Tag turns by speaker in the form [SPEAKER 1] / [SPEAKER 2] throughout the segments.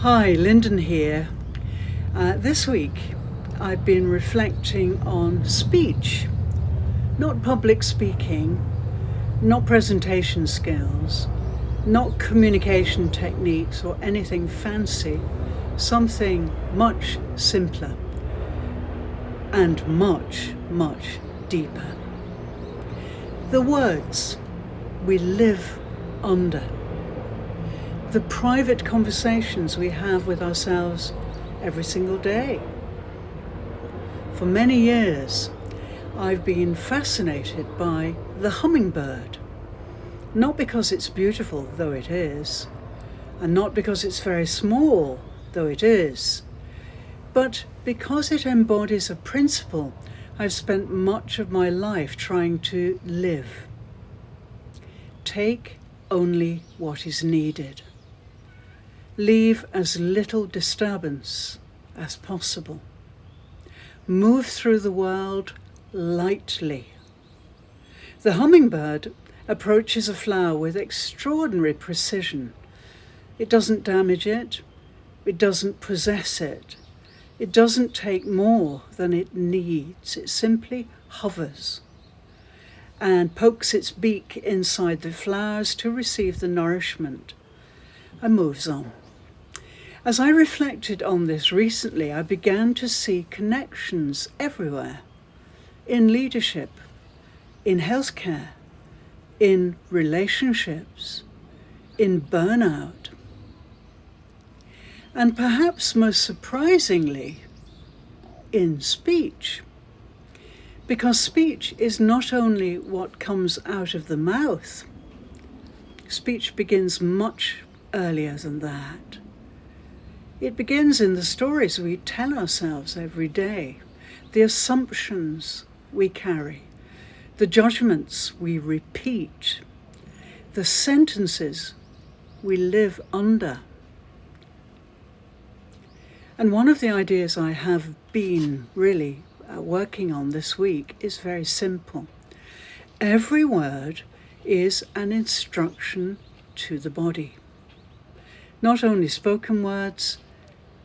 [SPEAKER 1] Hi, Lyndon here. This week I've been reflecting on speech, not public speaking, not presentation skills, not communication techniques or anything fancy, something much simpler and much, much deeper. The words we live under. The private conversations we have with ourselves every single day. For many years, I've been fascinated by the hummingbird. Not because it's beautiful, though it is, and not because it's very small, though it is, but because it embodies a principle I've spent much of my life trying to live. Take only what is needed. Leave as little disturbance as possible. Move through the world lightly. The hummingbird approaches a flower with extraordinary precision. It doesn't damage it. It doesn't possess it. It doesn't take more than it needs. It simply hovers and pokes its beak inside the flowers to receive the nourishment and moves on. As I reflected on this recently, I began to see connections everywhere, in leadership, in healthcare, in relationships, in burnout, and perhaps most surprisingly, in speech. Because speech is not only what comes out of the mouth, speech begins much earlier than that. It begins in the stories we tell ourselves every day, the assumptions we carry, the judgments we repeat, the sentences we live under. And one of the ideas I have been really working on this week is very simple. Every word is an instruction to the body. Not only spoken words,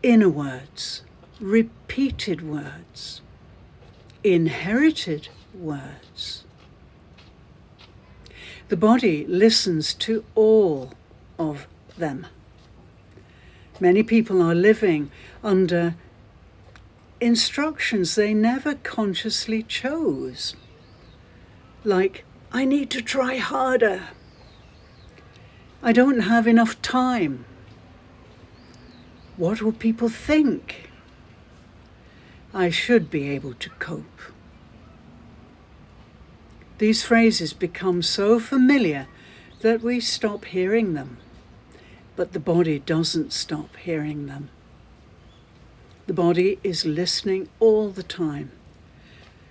[SPEAKER 1] inner words, repeated words, inherited words. The body listens to all of them. Many people are living under instructions they never consciously chose. Like, I need to try harder. I don't have enough time. What will people think? I should be able to cope. These phrases become so familiar that we stop hearing them, but the body doesn't stop hearing them. The body is listening all the time.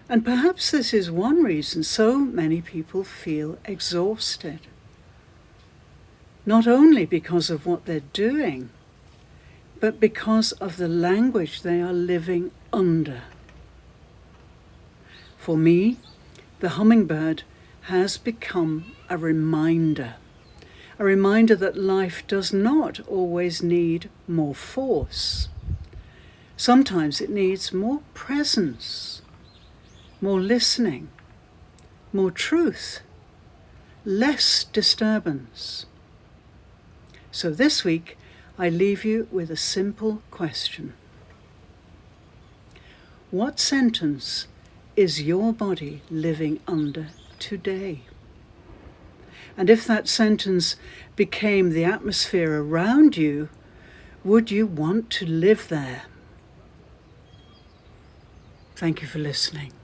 [SPEAKER 1] And perhaps this is one reason so many people feel exhausted. Not only because of what they're doing, but because of the language they are living under. For me, the hummingbird has become a reminder that life does not always need more force. Sometimes it needs more presence, more listening, more truth, less disturbance. So this week, I leave you with a simple question. What sentence is your body living under today? And if that sentence became the atmosphere around you, would you want to live there? Thank you for listening.